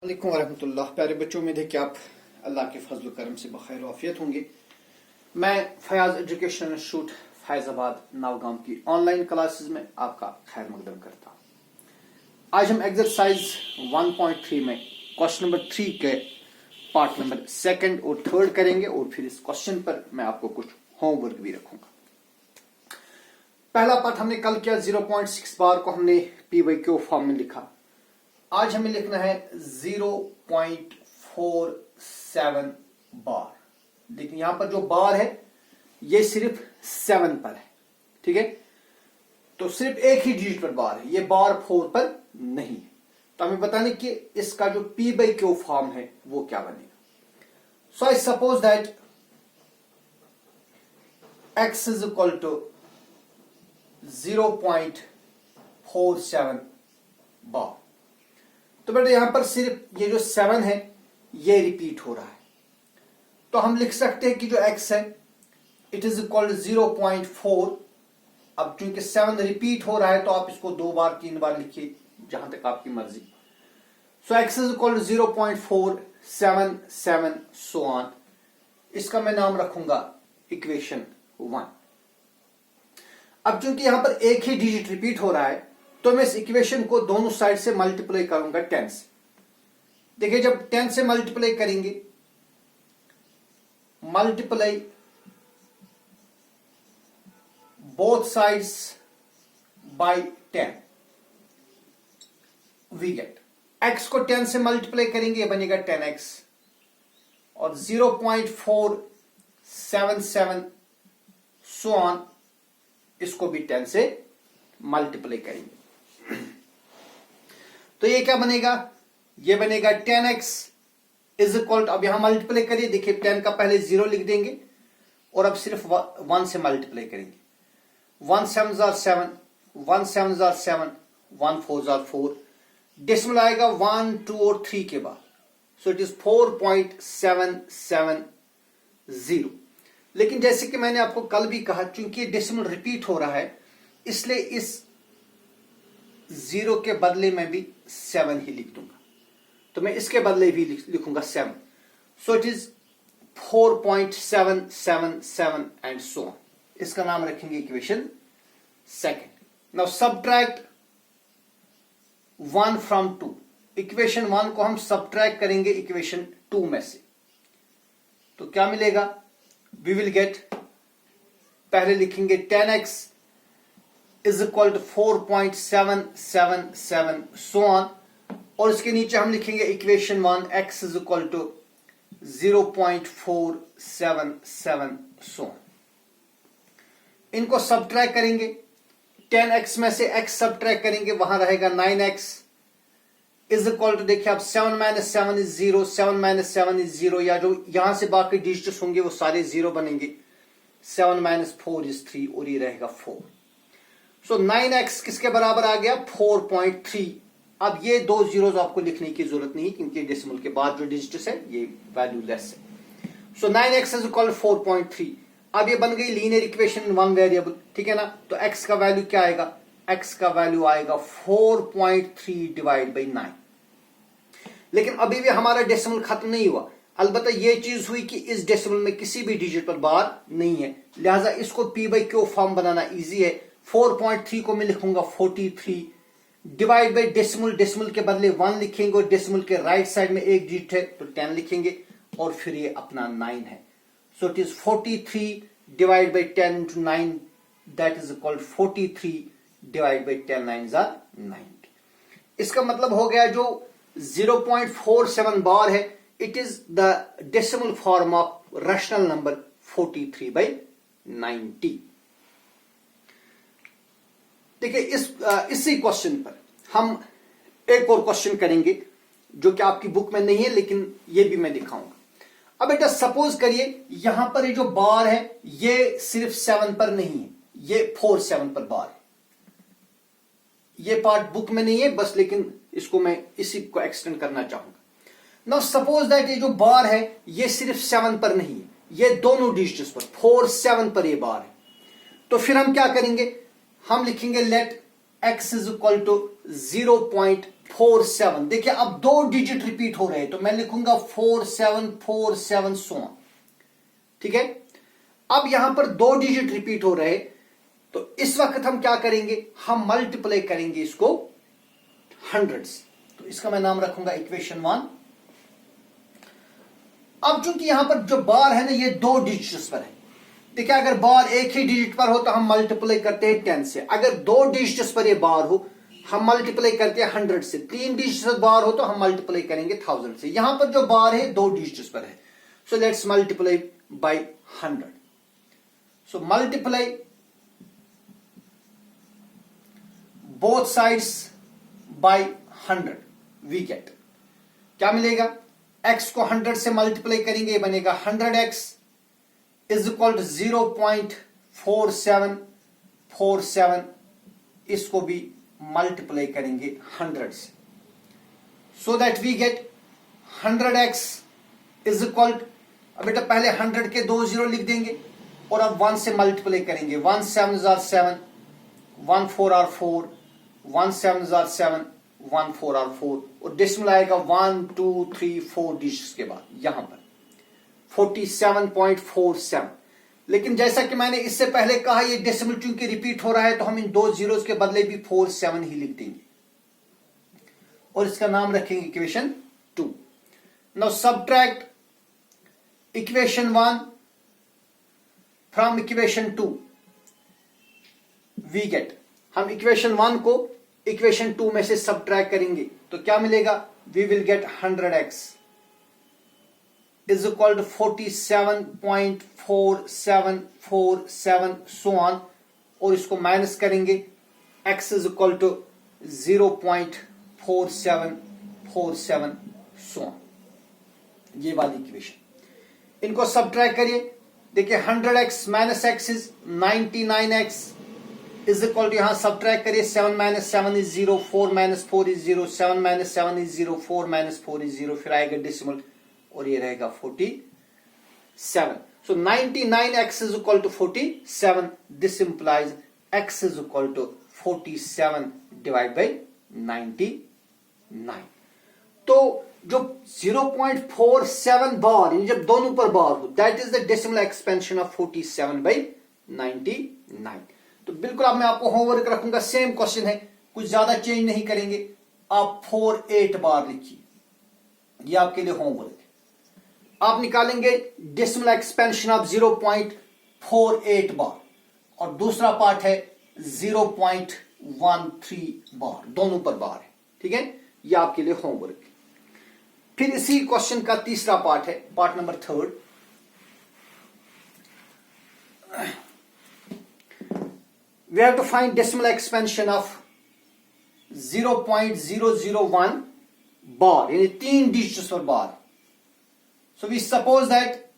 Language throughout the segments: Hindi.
वालेकुम वरहमतुल्लाह। प्यारे बच्चों, उम्मीद है कि आप अल्लाह के फजल करम से बखैर आफियत होंगे। मैं फयाज एजुकेशनल इंस्टीट्यूट फैजाबाद नवगाम की ऑनलाइन क्लासेस में आपका खैर मकदम करता हूँ। आज हम एक्सरसाइज 1.3 में क्वेश्चन नंबर 3 के पार्ट नंबर 2 और 3 करेंगे और फिर इस क्वेश्चन पर मैं आपको कुछ होमवर्क भी रखूंगा। पहला पार्ट हमने कल किया, 0.6 बार को हमने पी बाई क्यू फॉर्म में लिखा। आज हमें लिखना है 0.47 बार। देखिए यहां पर जो बार है ये सिर्फ 7 पर है, ठीक है, तो सिर्फ एक ही डिजिट पर बार है, ये बार 4 पर नहीं है। तो हमें बताने कि इसका जो पी बाई क्यू फॉर्म है वो क्या बनेगा। So I suppose that x is equal to 0.47 bar. तो बेटा यहां पर सिर्फ ये जो 7 है ये रिपीट हो रहा है, तो हम लिख सकते हैं कि जो x है इट इज इक्वल 0.4। अब चूंकि 7 रिपीट हो रहा है तो आप इसको 2 बार 3 बार लिखिए, जहां तक आपकी मर्जी। सो x is equal 0.477 so on. इसका मैं नाम रखूंगा इक्वेशन 1। अब चूंकि यहां पर एक ही डिजिट रिपीट हो रहा है तो मैं इस इक्वेशन को दोनों साइड से मल्टीप्लाई करूंगा 10 से। देखिए जब 10 से मल्टीप्लाई करेंगे, multiply both sides by 10, we get x को 10 से मल्टीप्लाई करेंगे, बनेगा 10x, और 0.477 सो ऑन, इसको भी 10 से मल्टीप्लाई करेंगे। तो ये क्या बनेगा, ये बनेगा 10x इज इक्वल टू, अब यहां मल्टीप्लाई करिए, देखिए 10 का पहले 0 लिख देंगे और अब सिर्फ 1 से मल्टीप्लाई करेंगे। 1 7s are 7, 1 7s are 7, 1 4s are 4, decimal आएगा 1 2 और 3 के बाद, सो इट इज 4.770। लेकिन जैसे कि मैंने आपको कल भी कहा, चूंकि डेसिमल रिपीट हो रहा है इसलिए इस 0 के बदले में भी 7 ही लिख दूंगा, तो मैं इसके बदले भी लिखूंगा 7। So it is 4.777 and so on. इसका नाम रखेंगे equation 2। Now subtract 1 from 2। Equation 1 को हम सब्ट्रैक्ट करेंगे इक्वेशन 2 में से, तो क्या मिलेगा, वी विल गेट, पहले लिखेंगे 10x is equal to 4.777 so on, और इसके नीचे हम लिखेंगे equation 1 x is equal to 0.477 so on. इनको सब्ट्रैक्ट करेंगे, 10x में से x सब्ट्रैक्ट करेंगे, वहां रहेगा 9x इज इक्वल टू, देखिए अब 7 माइनस 7 इज 0, 7 माइनस 7 इज 0, या जो यहां से बाकी डिजिट्स होंगे वो सारे 0 बनेंगे। 7 माइनस 4 इज 3 और ये रहेगा 4। सो 9x किसके बराबर आ गया, 4.3। अब ये 2 जीरोस आपको लिखने की जरूरत नहीं क्योंकि डेसिमल के बाद जो डिजिट्स है ये वैल्यू लेस है। सो 9x इज इक्वल 4.3। अब ये बन गई लीनियर इक्वेशन इन 1 वेरिएबल, ठीक है ना। तो x का वैल्यू क्या आएगा, x का वैल्यू आएगा 4.3 डिवाइड बाई 9। लेकिन अभी भी हमारा डेसिमल खत्म नहीं हुआ, अलबत्ता ये चीज हुई कि इस डेसिमल में किसी भी डिजिट पर बार नहीं है, लिहाजा इसको P by Q form banana easy है। 4.3 को मैं लिखूंगा 43 डिवाइड बाई डेसिमल, डेसिमल के बदले 1 लिखेंगे और डेसिमल के राइट साइड में एक डिजिट है तो 10 लिखेंगे और फिर ये अपना 9 है। So it is 43 divide by 10 into 9, that is equal 43 divide by 10 9s are 90। इसका मतलब हो गया जो 0.47 बार है, it is the decimal form of rational number 43/90। देखिए इसी क्वेश्चन पर हम एक और क्वेश्चन करेंगे जो कि आपकी बुक में नहीं है लेकिन ये भी मैं दिखाऊंगा। अब बेटा सपोज करिए यहां पर ये जो बार है ये सिर्फ 7 पर नहीं है, ये 4 7 पर बार है। ये पार्ट बुक में नहीं है बस, लेकिन इसको मैं इसी को एक्सटेंड करना चाहूंगा। नाउ सपोज दैट ये जो बार है ये सिर्फ 7 पर नहीं है, ये दोनों डिजिट्स पर 4 7 पर ये बार है। तो फिर हम क्या करेंगे, हम लिखेंगे let x is equal to 0.4 47। देखिए अब 2 डिजिट रिपीट हो रहे हैं तो मैं लिखूंगा 4747 सो ऑन। ठीक है, अब यहां पर 2 डिजिट रिपीट हो रहे तो इस वक्त हम क्या करेंगे, हम मल्टीप्लाई करेंगे इसको 100 से। तो इसका मैं नाम रखूंगा इक्वेशन 1। अब चूंकि यहां पर जो बार है ना ये 2 डिजिट्स पर है, देखिए अगर बार एक ही डिजिट पर हो तो हम मल्टीप्लाई करते हैं 10 से, अगर 2 डिजिट्स पर ये बार हो हम मल्टीप्लाई करते हैं 100 से, 3 डिजिट्स पर बार हो तो हम मल्टीप्लाई करेंगे 1000 से। यहां पर जो बार है 2 डिजिट्स पर है, so let's multiply by 100। So multiply both sides by 100, we get क्या मिलेगा, x को 100 से मल्टीप्लाई करेंगे, ये बनेगा 100x इज इक्वल टू 0.4747, इसको भी मल्टीप्लाई करेंगे 100 से, so that we get 100x is equal, अब बेटा पहले 100 के 2 जीरो लिख देंगे और अब 1 से मल्टीप्लाई करेंगे, 1 7 आर 7, 1 4 आर 4, 1 7 आर 7, 1 4 आर 4 और डेसिमल आएगा 1 2 3 4 डिजिट्स के बाद यहां पर 47.47। लेकिन जैसा कि मैंने इससे पहले कहा ये डेसिमल चूंकि रिपीट हो रहा है तो हम इन 2 जीरोस के बदले भी 47 ही लिख देंगे और इसका नाम रखेंगे equation 2। Now subtract equation 1 from equation 2, we get, हम इक्वेशन 1 को इक्वेशन 2 में से सब्ट्रैक्ट करेंगे तो क्या मिलेगा, we will get 100x is equal to 47.4747 so on, और इसको माइनस करेंगे, x is equal to 0.4747 so on, ये वाली इक्वेशन। इनको सब्ट्रैक्ट करिए, देखिए 100x minus x is 99x is equal to, यहां सब्ट्रैक्ट करिए, 7 minus 7 is 0, 4 minus 4 is 0, 7 minus 7 is 0, 4 minus 4 is 0, फिर आएगा डेसिमल और ये रहेगा 47। सो 99x is equal to 47, this implies x is equal to 47 divide by 99। तो जो 0.47 बार जब दोनों पर बार हो that is the decimal expansion of 47 by 99। तो बिल्कुल अब मैं आपको होमवर्क रखूंगा, सेम क्वेश्चन है, कुछ ज्यादा चेंज नहीं करेंगे, आप 48 बार लिखिए, ये आपके लिए होमवर्क है। आप निकालेंगे डेसिमल एक्सपेंशन ऑफ 0.48 बार और दूसरा पार्ट है 0.13 बार, दोनों पर बार है, ठीक है, ये आपके लिए होमवर्क है। फिर इसी क्वेश्चन का तीसरा पार्ट है, part number 3। We have to find decimal expansion of 0.001 bar, यानी 3 डिजिट्स पर बार। So we suppose that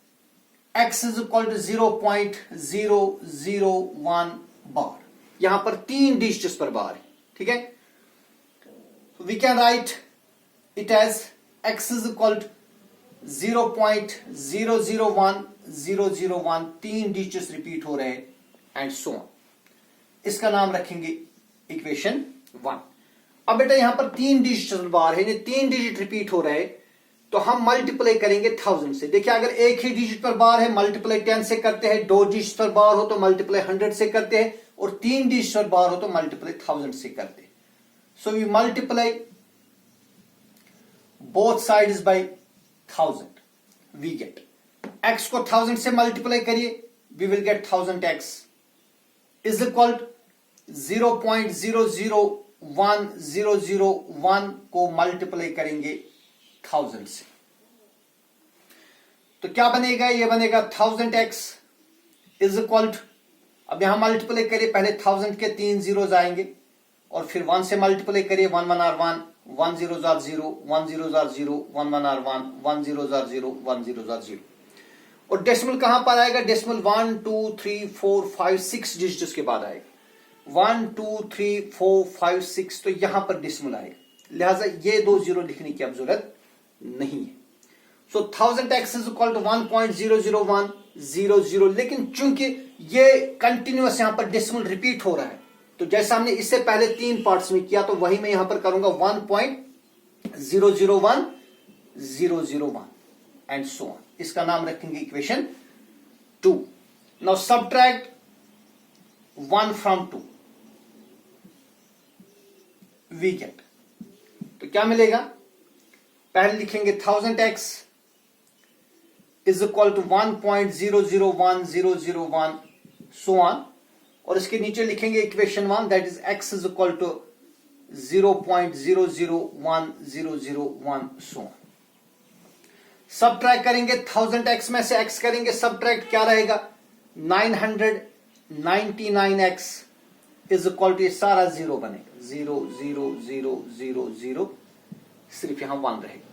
x is equal to 0.001 bar, यहां पर 3 डिजिट्स पर बार है, ठीक है। So we can write it as x is equal to 0.001001, 3 digits repeat हो रहे हैं एंड सो ऑन, इसका नाम रखेंगे इक्वेशन 1। अब बेटा यहां पर 3 डिजिट बार है, 3 डिजिट रिपीट हो रहे तो हम मल्टीप्लाई करेंगे 1000 से। देखिए अगर एक ही डिजिट पर बार है मल्टीप्लाई 10 से करते हैं, 2 डिजिट पर बार हो तो मल्टीप्लाई 100 से करते हैं और 3 डिजिट पर बार हो तो मल्टीप्लाई 1000 से करते हैं। So we multiply both sides by 1000, we get x को 1000 से मल्टीप्लाई करिए, we will get 1000x is equal 0.001001 को मल्टीप्लाई करेंगे 1000 से, तो क्या बनेगा, ये बनेगा 1000x इज इक्वल टू, अब यहां मल्टीप्लाई करिए, पहले 1000 के 3 जीरोज आएंगे और फिर 1 से मल्टीप्लाई करिए, 1 1 are 1, 1 0 are 0, 1 0 are 0, 1 1 are 1, 1 0 are 0, 1 0 are 0, और डेसिमल कहां पर आएगा, डेसिमल 1 2 3 4 5 6 डिजिट्स के बाद आएगा, 1 2 3 4 5 6, तो यहां पर डेसिमल आएगा, लिहाजा ये 2 जीरो लिखने की अब जरूरत नहीं है। सो 1000x इज इक्वल टू 1.00100, लेकिन चूंकि ये कंटिन्यूअस यहां पर डेसिमल रिपीट हो रहा है तो जैसा हमने इससे पहले 3 पार्ट्स में किया तो वही मैं यहां पर करूंगा 1.001001 एंड सो ऑन। इसका नाम रखेंगे equation 2। Now subtract 1 from 2, we get, तो क्या मिलेगा? पहले लिखेंगे 1000x is equal to 1.001001 so on, और इसके नीचे लिखेंगे equation 1 that is x is equal to 0.001001 so on. Subtract करेंगे 1000x में से x करेंगे सब्ट्रैक्ट, क्या रहेगा? 999x इज इक्वल टू, ये सारा जीरो बनेगा, 0 सिर्फ यहां 1 रहेगा।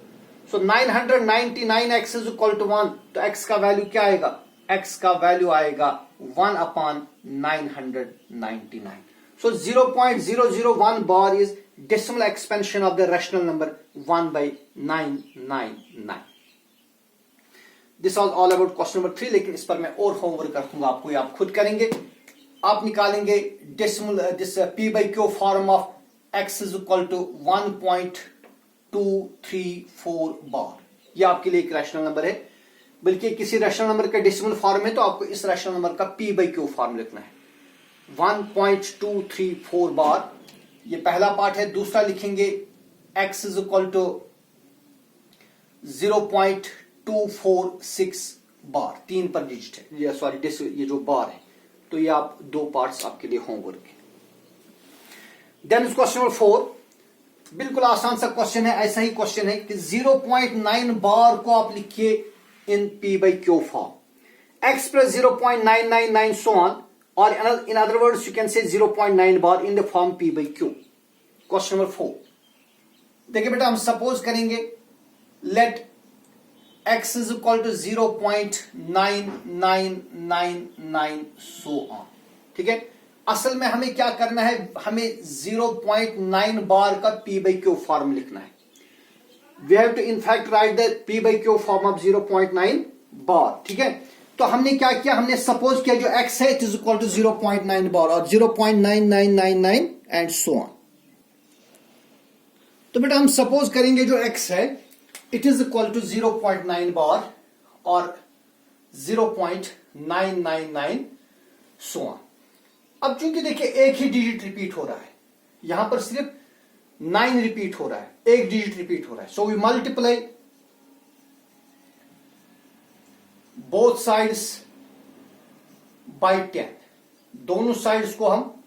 सो 999x इज इक्वल टू 1, तो x का वैल्यू क्या आएगा? x का वैल्यू आएगा 1/999। सो 0.001 bar is decimal expansion of the rational number 1/999। This was all about question number 3, लेकिन इस पर मैं और होमवर्क रखूंगा आपको, आप खुद करेंगे। आप निकालेंगे decimal this p/q form of x is equal to 1.234 bar. ये आपके लिए एक रैशनल नंबर है, बल्कि किसी रैशनल नंबर का डेसिमल फॉर्म है तो आपको इस रैशनल नंबर का p/q फॉर्म लिखना है, 1.234 बार। ये पहला पार्ट है। दूसरा लिखेंगे x इज इक्वल टू 0.246 बार, 3 पर डिजिट है, ये सॉरी ये जो बार है, तो ये आप 2 पार्ट्स आपके लिए होमवर्क है। देन क्वेश्चन नंबर 4, बिल्कुल आसान सा क्वेश्चन है, ऐसा ही क्वेश्चन है कि 0.9 बार को आप लिखिए इन p/q form, x plus 0.999 so on, or in other words you can say 0.9 bar in the form p/q। Question number 4, देखिए बेटा, हम सपोज करेंगे late x is equal to 0.9999 so on, ठीक है। असल में हमें क्या करना है, हमें 0.9 बार का p/q फॉर्म लिखना है। We have to in fact write the p/q form of 0.9 bar, ठीक है। तो हमने क्या किया, हमने सपोज किया जो x है इट इज इक्वल टू 0.9 बार और 0.9999 एंड सो ऑन। तो बेटा हम सपोज करेंगे जो x है इट इज इक्वल टू 0.9 बार और 0.999 सो ऑन। अब चूंकि देखिए एक ही डिजिट रिपीट हो रहा है, यहां पर सिर्फ 9 रिपीट हो रहा है, एक डिजिट रिपीट हो रहा है। So we multiply both sides by 10, दोनों साइड्स को हम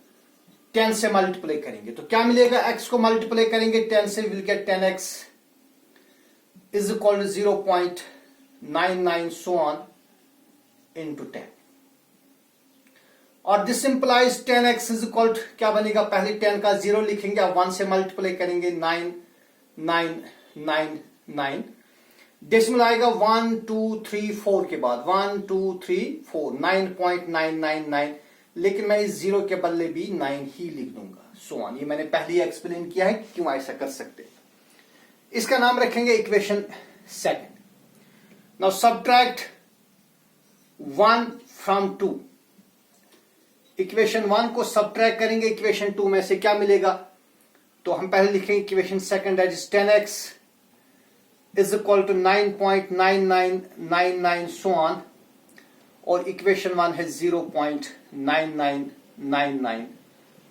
10 से मल्टीप्लाई करेंगे तो क्या मिलेगा, x को मल्टीप्लाई करेंगे 10 से, will get 10x is equal to 0.99 so on into 10, और this implies 10x is equal to क्या बनेगा, पहले 10 का 0 लिखेंगे, अब 1 से मल्टीप्लाई करेंगे 9999, डेसिमल आएगा 1 2 3 4 के बाद 1 2 3 4 9.999, लेकिन मैं इस 0 के बदले भी 9 ही लिख दूंगा सो ऑन। ये मैंने पहले ही एक्सप्लेन किया है क्यों ऐसा कर सकते। इसका नाम रखेंगे equation 2। Now subtract 1 from 2, equation 1 को सब्ट्रैक्ट करेंगे इक्वेशन 2 में से, क्या मिलेगा, तो हम पहले लिखेंगे equation 2 that is 10x is equal to 9.9999 so on, और इक्वेशन 1 है 0.9999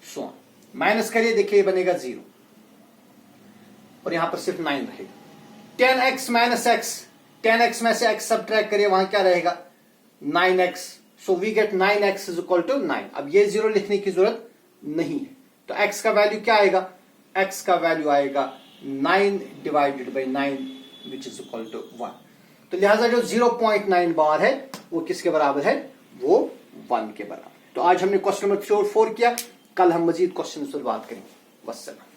सो ऑन। माइनस करिए, देखिए बनेगा 0 और यहां पर सिर्फ 9 रहेगा। 10x माइनस x, 10x में से x सब्ट्रैक्ट करिए, वहां क्या रहेगा 9x, so we get 9x is equal to 9। अब ये 0 लिखने की जरूरत नहीं है, तो x का वैल्यू क्या आएगा, x का वैल्यू आएगा 9 divided by 9 which is equal to 1। तो लिहाजा जो 0.9 बार है वो किसके बराबर है, वो 1 के बराबर। तो आज हमने क्वेश्चन नंबर 3 और 4 किया, कल हम मजीद क्वेश्चन पर बात करेंगे। वस्सलाम।